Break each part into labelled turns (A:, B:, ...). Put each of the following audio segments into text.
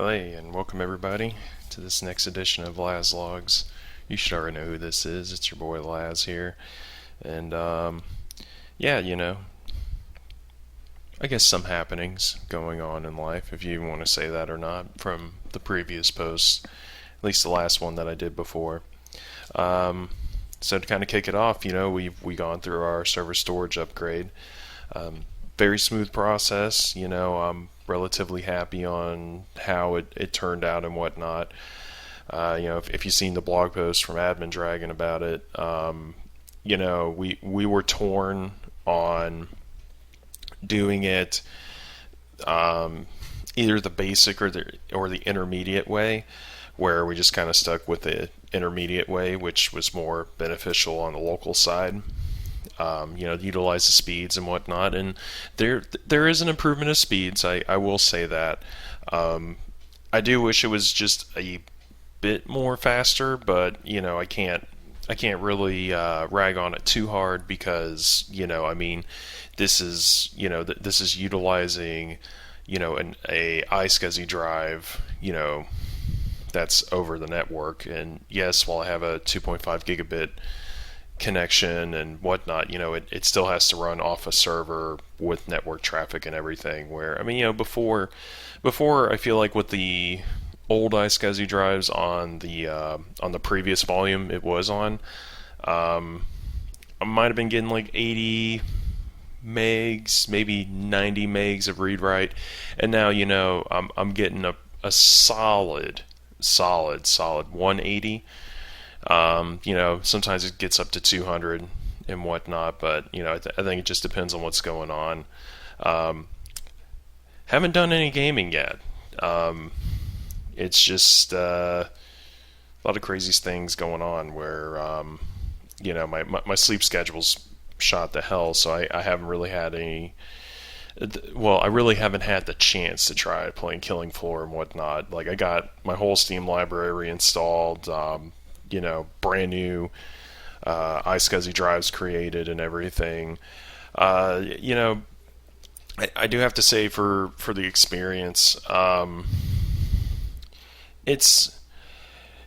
A: Hey, and welcome everybody to this next edition of Laz Logs. You should already know who this is. It's your boy Laz here. And, yeah, I guess some happenings going on in life, if you want to say that or not, from the previous posts, at least the last one that I did before. So to kind of kick it off, we gone through our server storage upgrade. Very smooth process. I'm relatively happy on how it turned out and whatnot. If you've seen the blog post from Admin Dragon about it, we were torn on doing it either the basic or the intermediate way, where we just kind of stuck with the intermediate way, which was more beneficial on the local side. Utilize the speeds and whatnot, and there is an improvement of speeds. I will say that. I do wish it was just a bit more faster, but I can't really rag on it too hard because this is this is utilizing a iSCSI drive that's over the network, and yes, while I have a 2.5 gigabit connection and whatnot, it still has to run off a server with network traffic and everything. Where before I feel like with the old iSCSI drives on the previous volume it was on, I might have been getting like 80 megs, maybe 90 megs of read write, and now I'm getting a solid 180. Sometimes it gets up to 200 and whatnot, but I think it just depends on what's going on. Haven't done any gaming yet. It's just a lot of crazy things going on where my sleep schedule's shot to hell, so I haven't really had any. Well, I really haven't had the chance to try playing Killing Floor and whatnot. Like, I got my whole Steam library reinstalled. Brand new iSCSI drives created and everything. I do have to say for the experience, it's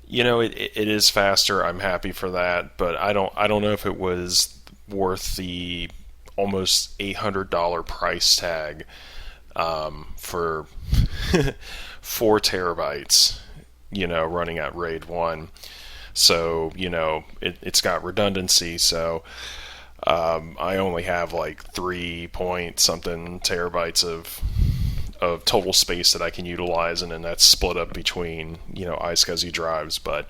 A: it is faster. I'm happy for that, but I don't know if it was worth the almost $800 price tag for 4 terabytes. Running at RAID 1. So, it's got redundancy, so I only have like 3 point something terabytes of total space that I can utilize, and then that's split up between, iSCSI drives. But,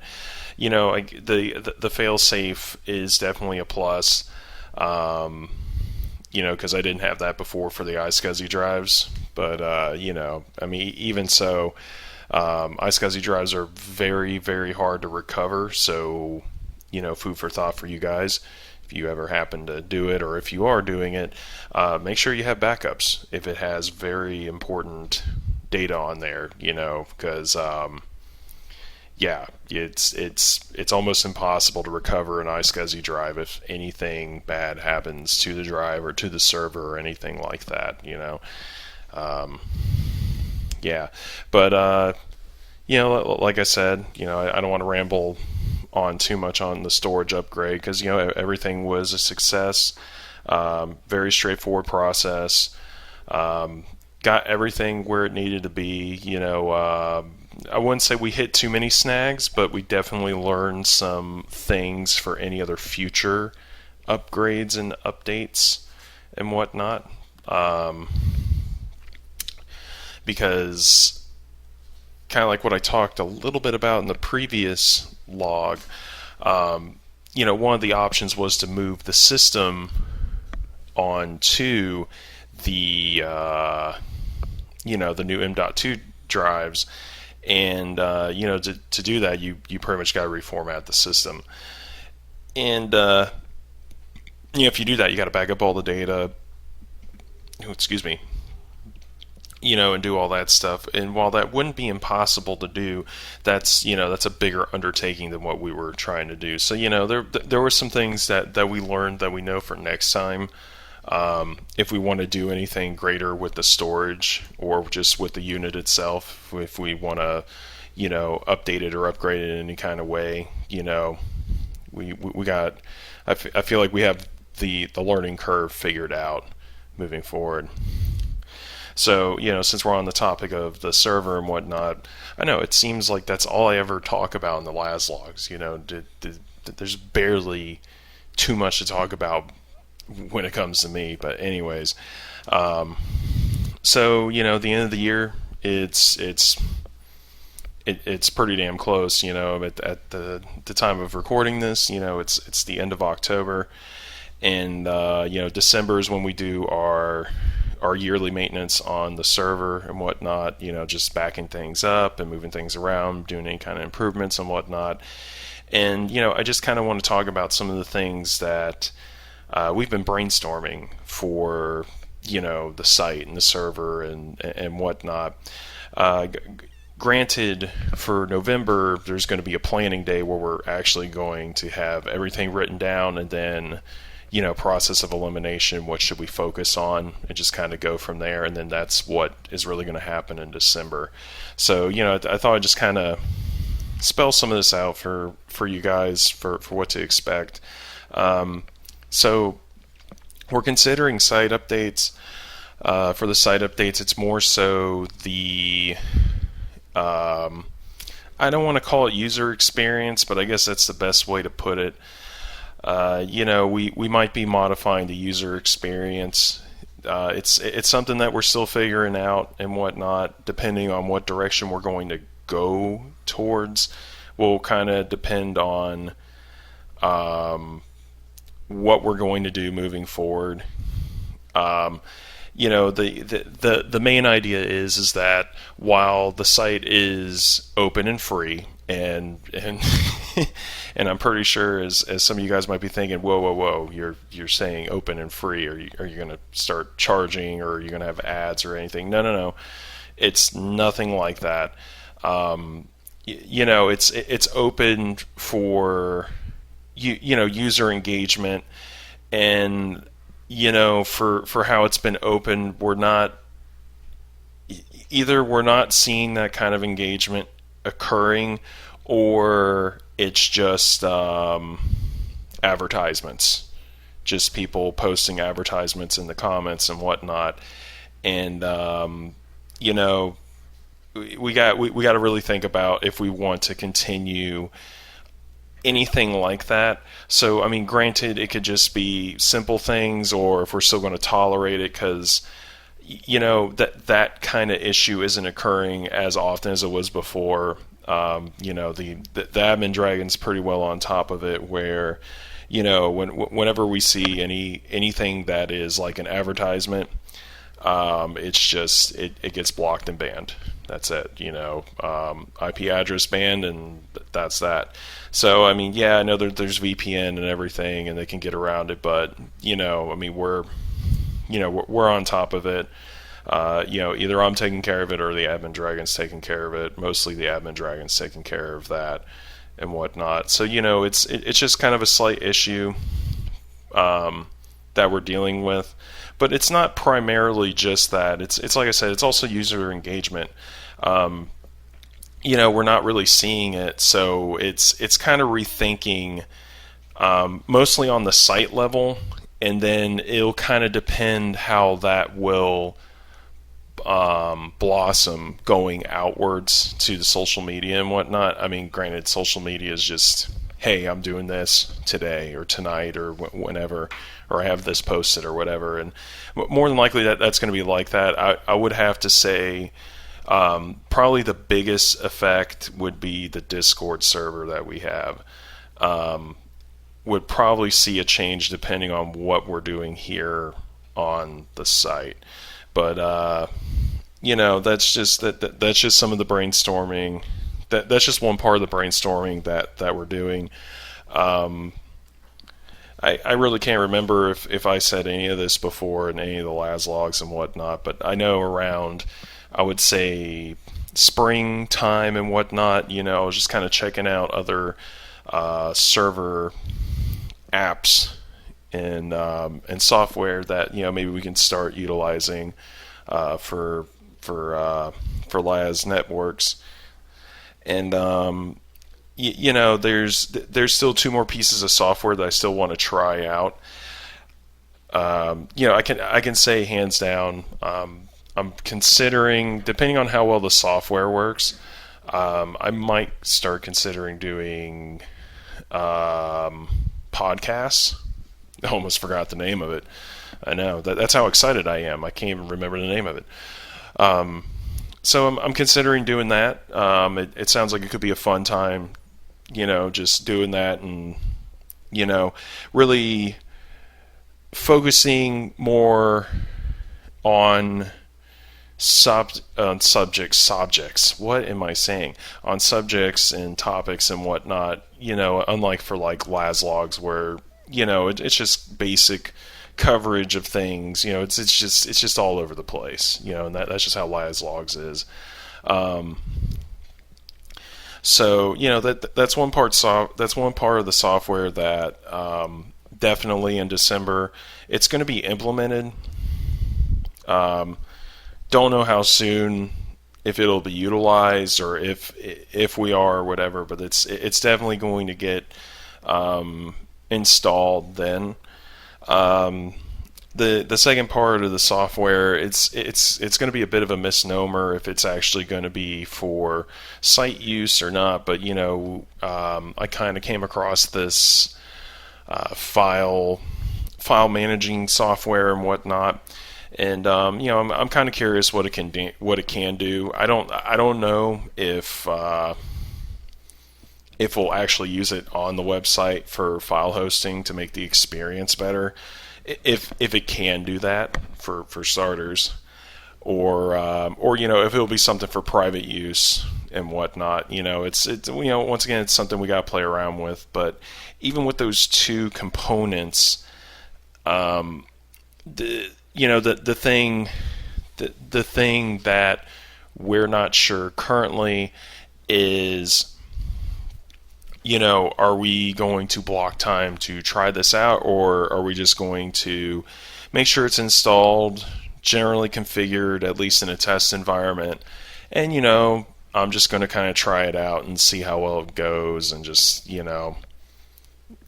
A: the fail-safe is definitely a plus, because I didn't have that before for the iSCSI drives. But, even so, iSCSI drives are very, very hard to recover, so food for thought for you guys. If you ever happen to do it, or if you are doing it, make sure you have backups if it has very important data on there, because it's almost impossible to recover an iSCSI drive if anything bad happens to the drive or to the server or anything like that. Yeah, but like I said, I don't want to ramble on too much on the storage upgrade because everything was a success. Very straightforward process. Got everything where it needed to be. I wouldn't say we hit too many snags, but we definitely learned some things for any other future upgrades and updates and whatnot. Because kind of like what I talked a little bit about in the previous log, one of the options was to move the system onto the the new M.2 drives, and to do that you pretty much got to reformat the system, and if you do that you got to back up all the data. Excuse me. And do all that stuff. And while that wouldn't be impossible to do, that's a bigger undertaking than what we were trying to do. So there were some things that we learned that we know for next time If we want to do anything greater with the storage or just with the unit itself, if we want to, update it or upgrade it in any kind of way, we got. I feel like we have the learning curve figured out moving forward. So, since we're on the topic of the server and whatnot, I know it seems like that's all I ever talk about in the LAS logs. There's barely too much to talk about when it comes to me. But anyways, so the end of the year, it's pretty damn close. At the time of recording this, it's the end of October, and December is when we do our yearly maintenance on the server and whatnot. Just backing things up and moving things around, doing any kind of improvements and whatnot. And I just kind of want to talk about some of the things that we've been brainstorming for the site and the server and whatnot. Granted, for November, there's going to be a planning day where we're actually going to have everything written down, and then process of elimination, what should we focus on, and just kind of go from there. And then that's what is really going to happen in December. So I thought I'd just kind of spell some of this out for you guys for what to expect. So we're considering site updates. For the site updates, it's more so the I don't want to call it user experience, but I guess that's the best way to put it. We might be modifying the user experience. It's something that we're still figuring out and whatnot. Depending on what direction we're going to go towards, will kind of depend on what we're going to do moving forward. The main idea is that while the site is open and free, and and I'm pretty sure as some of you guys might be thinking, whoa, you're saying open and free, are you going to start charging, or are you going to have ads or anything? No, it's nothing like that. It's open for user engagement, and for how it's been open, we're not seeing that kind of engagement occurring, or it's just advertisements, just people posting advertisements in the comments and whatnot. And we got to really think about if we want to continue anything like that. So I mean, granted, it could just be simple things, or if we're still going to tolerate it, because that kind of issue isn't occurring as often as it was before. The admin dragon's pretty well on top of it, where whenever we see anything that is like an advertisement, it's just it gets blocked and banned. That's it. IP address banned, and that's that. So I mean, yeah, I know there's VPN and everything, and they can get around it, but I mean, we're on top of it. Either I'm taking care of it or the admin dragon's taking care of it. Mostly the admin dragon's taking care of that and whatnot. So it's just kind of a slight issue that we're dealing with, but it's not primarily just that. It's like I said, it's also user engagement. We're not really seeing it, so it's kind of rethinking, mostly on the site level, and then it'll kind of depend how that will blossom going outwards to the social media and whatnot. I mean, granted, social media is just, hey, I'm doing this today or tonight or whenever, or I have this posted or whatever, and more than likely that's going to be like that. I would have to say probably the biggest effect would be the Discord server that we have. Would probably see a change depending on what we're doing here on the site. But that's just that's just some of the brainstorming. That's just one part of the brainstorming that we're doing. I really can't remember if I said any of this before in any of the LAS logs and whatnot, but I know around, I would say, springtime and whatnot, I was just kind of checking out other server apps and software that maybe we can start utilizing for LAS networks. And there's still two more pieces of software that I still want to try out. I can say hands down, I'm considering, depending on how well the software works, I might start considering doing podcasts. I almost forgot the name of it. I know that's how excited I am. I can't even remember the name of it. So I'm considering doing that. It sounds like it could be a fun time, just doing that and really focusing more on subjects. What am I saying? On subjects and topics and whatnot. Unlike for like LAS logs, where it's just basic coverage of things. It's just all over the place. And that's just how LAS logs is. So that's one part. That's one part of the software that definitely in December it's going to be implemented. Don't know how soon, if it'll be utilized or if we are or whatever, but it's definitely going to get installed then. The second part of the software, it's going to be a bit of a misnomer if it's actually going to be for site use or not. But I kind of came across this file managing software and whatnot, and I'm kind of curious what it can do. I don't know if we'll actually use it on the website for file hosting to make the experience better. If it can do that for starters, or if it'll be something for private use and whatnot. It's once again, it's something we got to play around with. But even with those two components, the thing that we're not sure currently is, are we going to block time to try this out, or are we just going to make sure it's installed, generally configured, at least in a test environment, and I'm just going to kind of try it out and see how well it goes, and just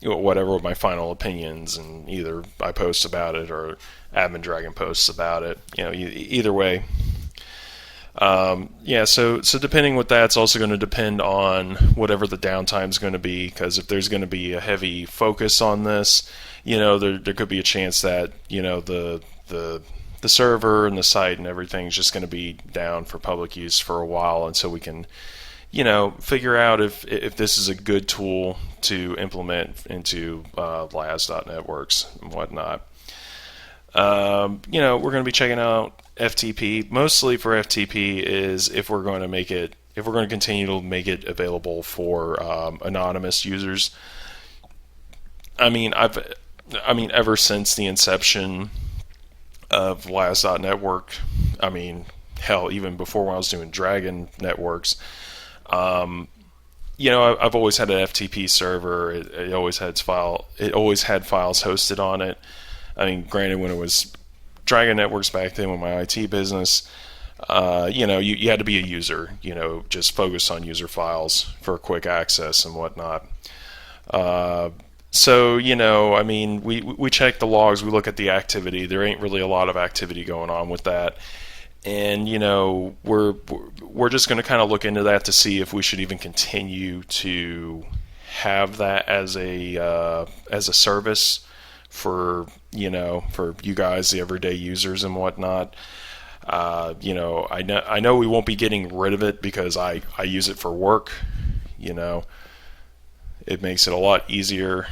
A: whatever my final opinions, and either I post about it or Admin Dragon posts about it. Either way. So depending with that, it's also going to depend on whatever the downtime is going to be, because if there's going to be a heavy focus on this, there could be a chance that the server and the site and everything is just going to be down for public use for a while until we can figure out if this is a good tool to implement into LAS.networks and whatnot. We're going to be checking out FTP. Mostly for FTP is if we're going to continue to make it available for anonymous users. Ever since the inception of LAS.network, hell, even before when I was doing Dragon networks, I've always had an FTP server. It always had files hosted on it. Granted, when it was Dragon Networks back then with my IT business, you had to be a user, just focus on user files for quick access and whatnot. We check the logs, we look at the activity. There ain't really a lot of activity going on with that. And, we're just going to kind of look into that to see if we should even continue to have that as a service for you guys, the everyday users and whatnot. I know we won't be getting rid of it because I use it for work. It makes it a lot easier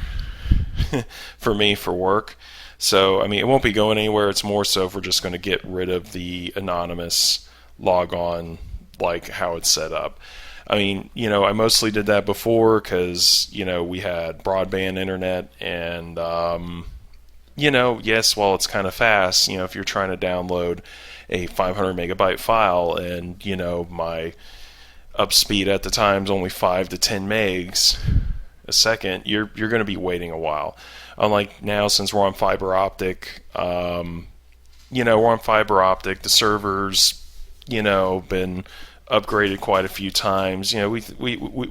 A: for me for work. So, it won't be going anywhere. It's more so if we're just going to get rid of the anonymous log on, like how it's set up. I mostly did that before because, we had broadband internet and, yes, while it's kind of fast, if you're trying to download a 500 megabyte file and, my up speed at the time is only 5 to 10 megs, a second, you're going to be waiting a while. Unlike now, since we're on fiber optic, the servers, been upgraded quite a few times. We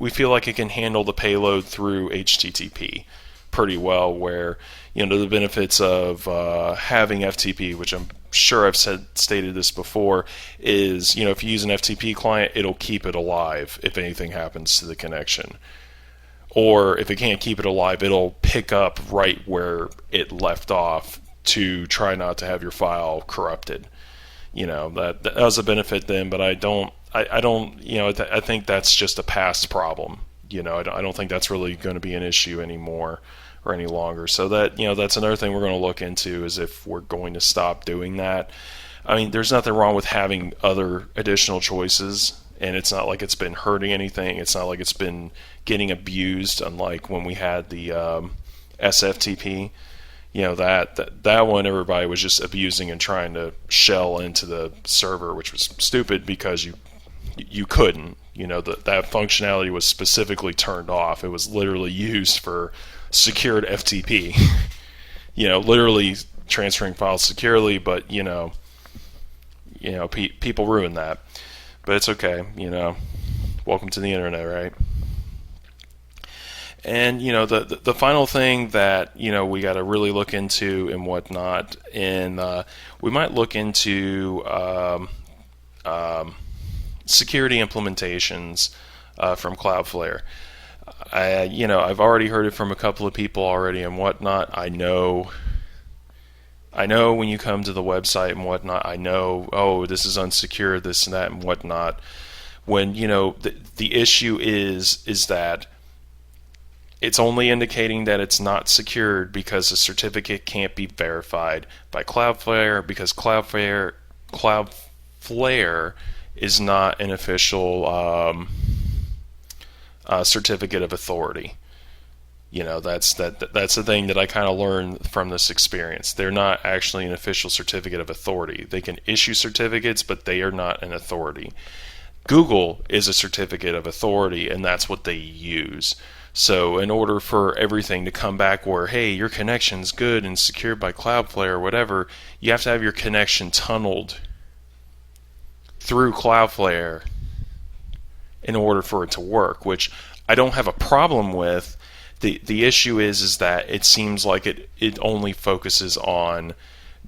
A: feel like it can handle the payload through HTTP pretty well, where the benefits of having FTP, which I'm sure I've stated this before, is if you use an FTP client, it'll keep it alive if anything happens to the connection. Or if it can't keep it alive, it'll pick up right where it left off to try not to have your file corrupted. That was a benefit then, but I think that's just a past problem. I don't think that's really going to be an issue anymore or any longer. So that's another thing we're going to look into, is if we're going to stop doing that. I mean, there's nothing wrong with having other additional choices, and it's not like it's been hurting anything. It's not like it's been getting abused, unlike when we had the SFTP. That one everybody was just abusing and trying to shell into the server, which was stupid because you couldn't. That functionality was specifically turned off. It was literally used for secured FTP. Literally transferring files securely, but people ruin that. But it's okay. Welcome to the internet, right? And the final thing that we got to really look into and whatnot, and we might look into security implementations from Cloudflare. I've already heard it from a couple of people already and whatnot. I know when you come to the website and whatnot, I know, this is unsecure, this and that and whatnot. When the issue is that it's only indicating that it's not secured because the certificate can't be verified by Cloudflare, because Cloudflare is not an official certificate of authority. That's the thing that I kind of learned from this experience. They're not actually an official certificate of authority. They can issue certificates, but they are not an authority. Google is a certificate of authority, and that's what they use. So in order for everything to come back where, hey, your connection's good and secured by Cloudflare or whatever, you have to have your connection tunneled through Cloudflare in order for it to work, which I don't have a problem with. The issue is that it seems like it only focuses on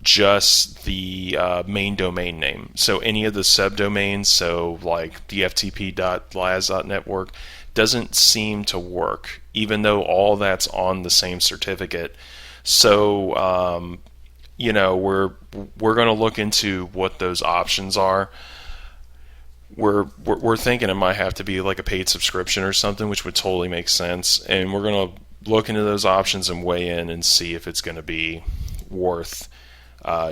A: just the main domain name. So any of the subdomains, so like dftp.lias.network, doesn't seem to work, even though all that's on the same certificate. So we're going to look into what those options are. We're thinking it might have to be like a paid subscription or something, which would totally make sense. And we're going to look into those options and weigh in and see if it's going to be worth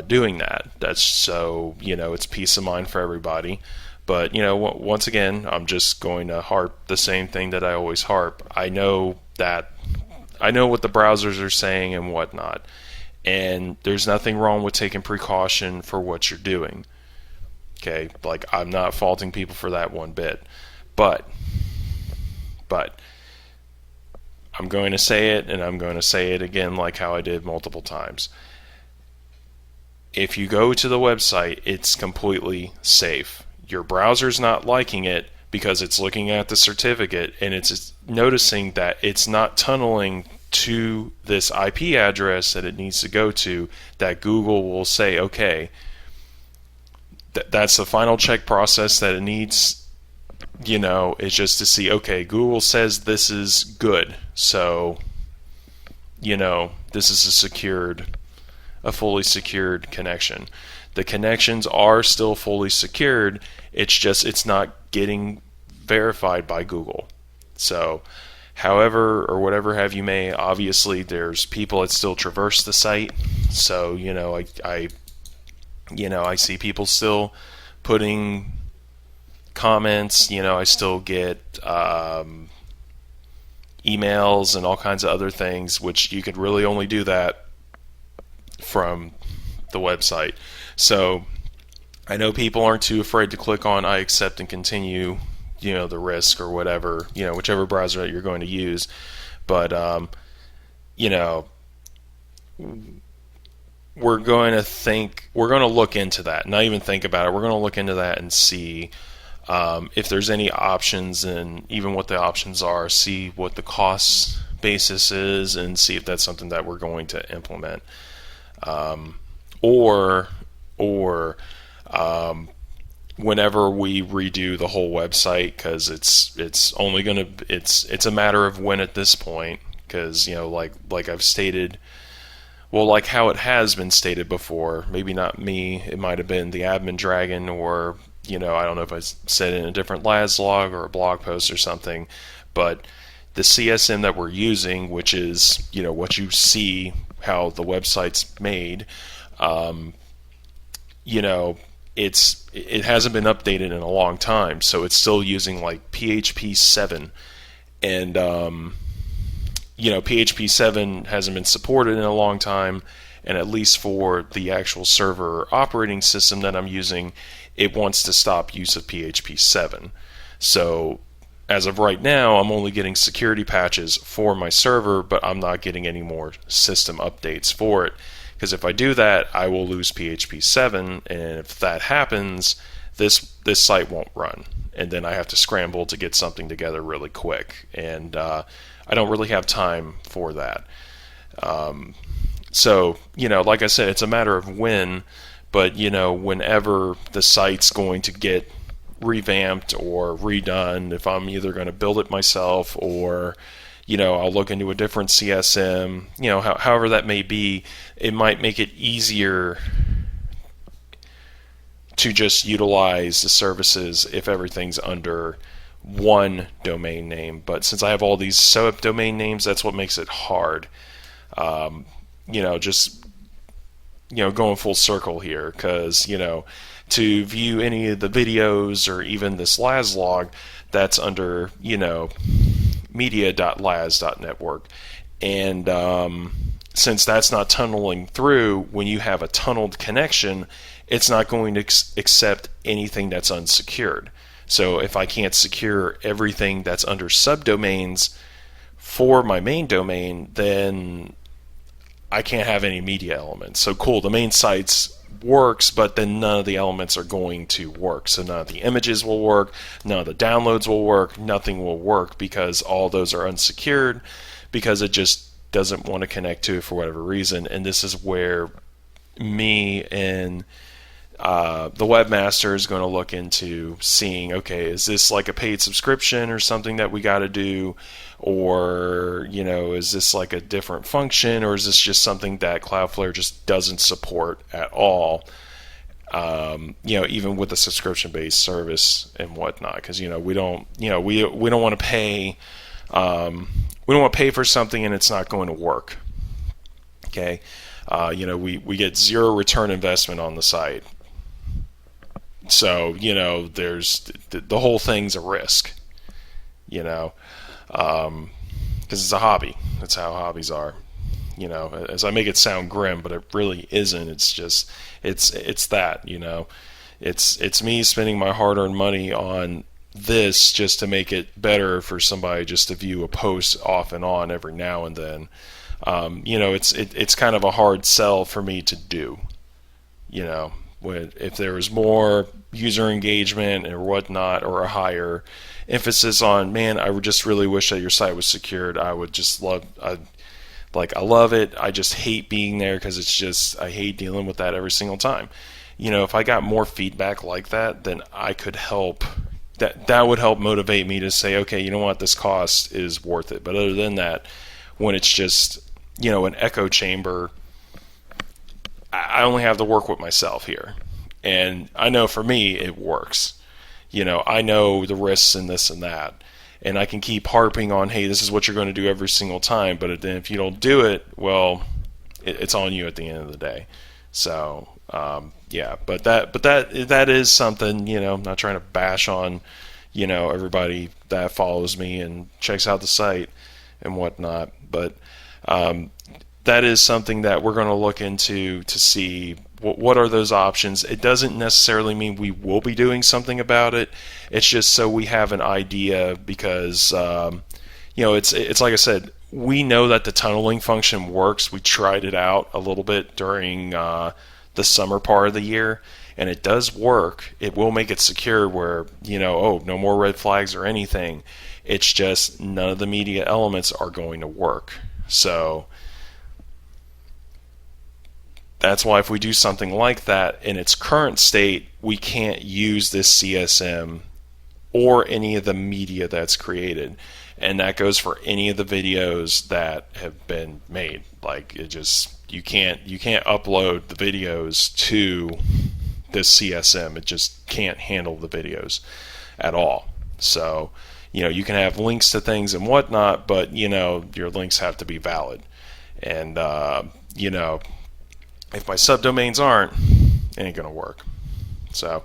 A: doing that. That's so it's peace of mind for everybody. But once again, I'm just going to harp the same thing that I always harp. I know what the browsers are saying and whatnot, and there's nothing wrong with taking precaution for what you're doing. Okay, like I'm not faulting people for that one bit, but I'm going to say it, and I'm going to say it again, like how I did multiple times. If you go to the website, it's completely safe. Your browser's not liking it because it's looking at the certificate and it's noticing that it's not tunneling to this IP address that it needs to go to, that Google will say, okay, that's the final check process that it needs, is just to see, okay, Google says this is good, so, this is a fully secured connection. The connections are still fully secured. It's not getting verified by Google. So, however or whatever have you may, obviously there's people that still traverse the site. So, I see people still putting comments. I still get emails and all kinds of other things, which you could really only do that from the website. So I know people aren't too afraid to click on I accept and continue, the risk or whatever, whichever browser that you're going to use. But you know, we're going to look into that. Not even think about it. We're going to look into that and see if there's any options, and even what the options are. See what the cost basis is, and see if that's something that we're going to implement. Or whenever we redo the whole website, because it's a matter of when at this point, because like I've stated, well, like how it has been stated before, maybe not me, it might have been the admin dragon, or I don't know if I said it in a different LAS-log or a blog post or something, but the CSM that we're using, which is what you see how the website's made, it hasn't been updated in a long time, so it's still using like PHP 7, and PHP 7 hasn't been supported in a long time, and at least for the actual server operating system that I'm using, it wants to stop use of PHP 7. So as of right now, I'm only getting security patches for my server, but I'm not getting any more system updates for it. Because if I do that, I will lose PHP 7, and if that happens, this site won't run, and then I have to scramble to get something together really quick, and I don't really have time for that. So, like I said, it's a matter of when, but whenever the site's going to get revamped or redone, if I'm either going to build it myself, or I'll look into a different CSM, however that may be, it might make it easier to just utilize the services if everything's under one domain name. But since I have all these subdomain names, that's what makes it hard. Just going full circle here, because to view any of the videos or even this LAS-log, that's under media.las.network, and since that's not tunneling through, when you have a tunneled connection, it's not going to accept anything that's unsecured. So if I can't secure everything that's under subdomains for my main domain, then I can't have any media elements. So cool, the main site's works, but then none of the elements are going to work. So none of the images will work, none of the downloads will work, nothing will work, because all those are unsecured, because it just doesn't want to connect to it for whatever reason. And this is where me and the webmaster is going to look into seeing, okay, is this like a paid subscription or something that we got to do, or is this like a different function, or is this just something that Cloudflare just doesn't support at all, even with a subscription-based service and whatnot, because we don't want to pay for something and it's not going to work. Okay, we get zero return investment on the site. So, there's the whole thing's a risk, because it's a hobby. That's how hobbies are, as I make it sound grim, but it really isn't. It's just, it's that, it's me spending my hard-earned money on this just to make it better for somebody just to view a post off and on every now and then. It's kind of a hard sell for me to do, if there was more user engagement or whatnot, or a higher emphasis on, man, I would just really wish that your site was secured. I would just I love it. I just hate being there, because I hate dealing with that every single time. If I got more feedback like that, then I could help. That would help motivate me to say, okay, you know what, this cost is worth it. But other than that, when it's just, an echo chamber, I only have to work with myself here. And I know for me, it works. I know the risks and this and that. And I can keep harping on, hey, this is what you're going to do every single time. But then if you don't do it, well, it's on you at the end of the day. So, yeah. But that is something, I'm not trying to bash on, everybody that follows me and checks out the site and whatnot. But that is something that we're going to look into to see what are those options. It doesn't necessarily mean we will be doing something about it. It's just so we have an idea, because it's like I said, we know that the tunneling function works. We tried it out a little bit during the summer part of the year, and it does work. It will make it secure where, oh, no more red flags or anything. It's just none of the media elements are going to work. So that's why if we do something like that in its current state, we can't use this CSM or any of the media that's created. And that goes for any of the videos that have been made. Like, it just, you can't upload the videos to this CSM. It just can't handle the videos at all. So, you can have links to things and whatnot, but your links have to be valid. And if my subdomains aren't, it ain't gonna work. So,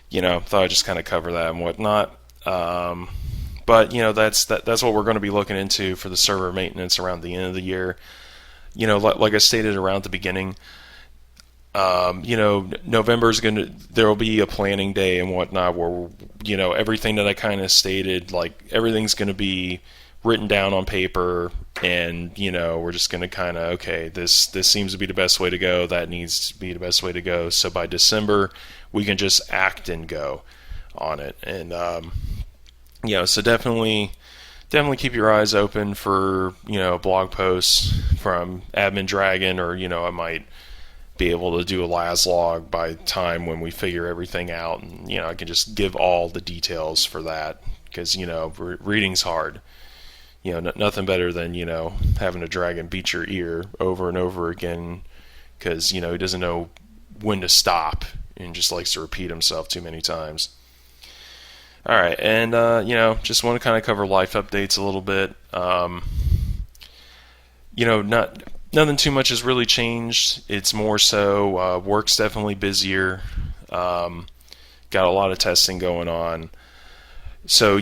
A: thought I'd just kind of cover that and whatnot. But that's what we're going to be looking into for the server maintenance around the end of the year. Like I stated around the beginning, November is there will be a planning day and whatnot where everything that I kind of stated, like everything's going to be written down on paper, and we're just going to kind of, okay, this seems to be the best way to go, that needs to be the best way to go. So by December we can just act and go on it. And so definitely keep your eyes open for blog posts from Admin Dragon, or I might be able to do a LASLog by time when we figure everything out, and I can just give all the details for that, because reading's hard. Nothing better than having a dragon beat your ear over and over again, because he doesn't know when to stop and just likes to repeat himself too many times. All right, and just want to kind of cover life updates a little bit. Nothing too much has really changed. It's more so work's definitely busier. Got a lot of testing going on. So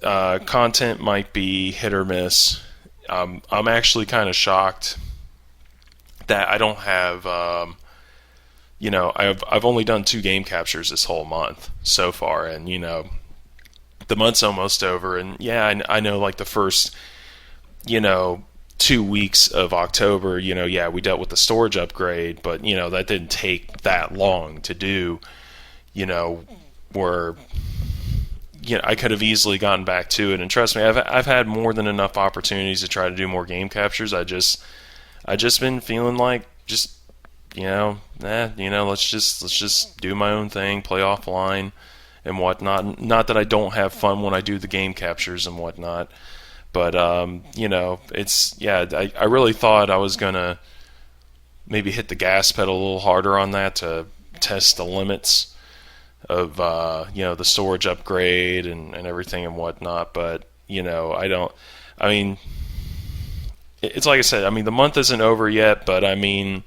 A: content might be hit or miss. I'm actually kind of shocked that I don't have. I've only done 2 game captures this whole month so far, and the month's almost over, and I know, like, the first 2 weeks of October, we dealt with the storage upgrade, but that didn't take that long to do. Where I could have easily gotten back to it, and trust me, I've had more than enough opportunities to try to do more game captures. I just been feeling like just let's just do my own thing, play offline and whatnot. Not that I don't have fun when I do the game captures and whatnot, but I really thought I was gonna maybe hit the gas pedal a little harder on that to test the limits of the storage upgrade and everything and whatnot. But I don't. I mean, it's like I said. I mean, the month isn't over yet, but I mean,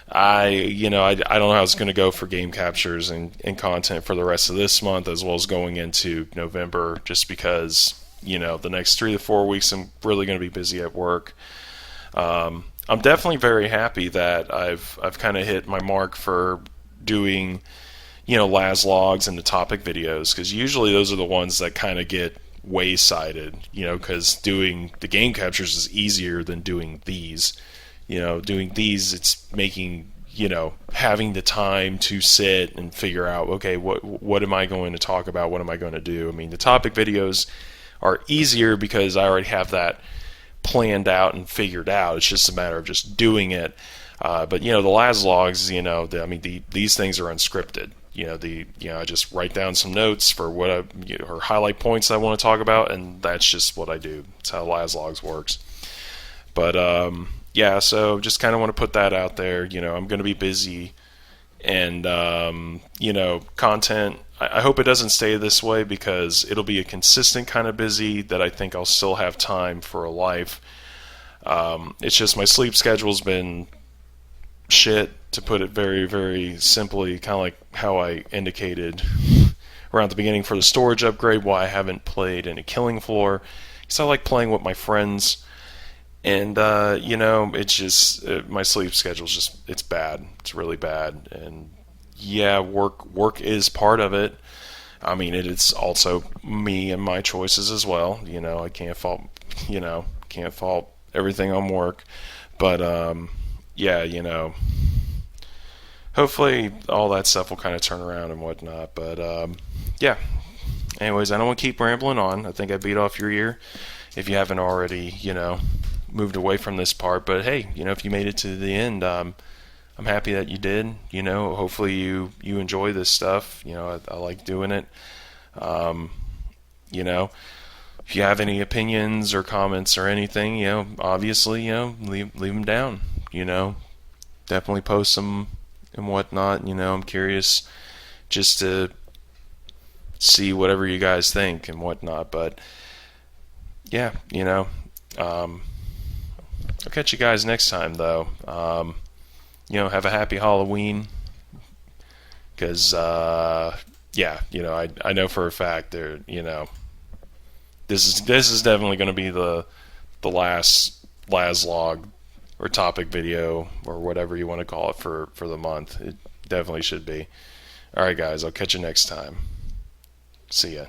A: I don't know how it's going to go for game captures and content for the rest of this month, as well as going into November, just because the next 3 to 4 weeks I'm really going to be busy at work. I'm definitely very happy that I've kind of hit my mark for doing LASLogs and the topic videos, because usually those are the ones that kind of get waysided, because doing the game captures is easier than doing these. Doing these, it's making, having the time to sit and figure out, okay, what am I going to talk about? What am I going to do? I mean, the topic videos are easier because I already have that planned out and figured out. It's just a matter of just doing it. But the LASLogs, these things are unscripted. I just write down some notes for what or highlight points I want to talk about, and that's just what I do. That's how LASLogs works. But so just kind of want to put that out there. I'm going to be busy, and content. I hope it doesn't stay this way, because it'll be a consistent kind of busy that I think I'll still have time for a life. It's just my sleep schedule's been shit, to put it very, very simply, kind of like how I indicated around the beginning for the storage upgrade, why I haven't played any Killing Floor, because I like playing with my friends. And, it's just, my sleep schedule's just, it's bad. It's really bad. And, work is part of it. I mean, it's also me and my choices as well. I can't fault, can't fault everything on work. But, yeah, hopefully all that stuff will kind of turn around and whatnot. But, yeah. Anyways, I don't want to keep rambling on. I think I beat off your ear if you haven't already, moved away from this part. But hey, if you made it to the end, I'm happy that you did. Hopefully you enjoy this stuff. I like doing it. Um, you know, if you have any opinions or comments or anything, obviously, leave them down. Definitely post them and whatnot. I'm curious just to see whatever you guys think and whatnot. But yeah, I'll catch you guys next time though. Have a happy Halloween because yeah, I know for a fact there, this is definitely going to be the last log or topic video or whatever you want to call it for the month. It definitely should be. All right, guys, I'll catch you next time. See ya.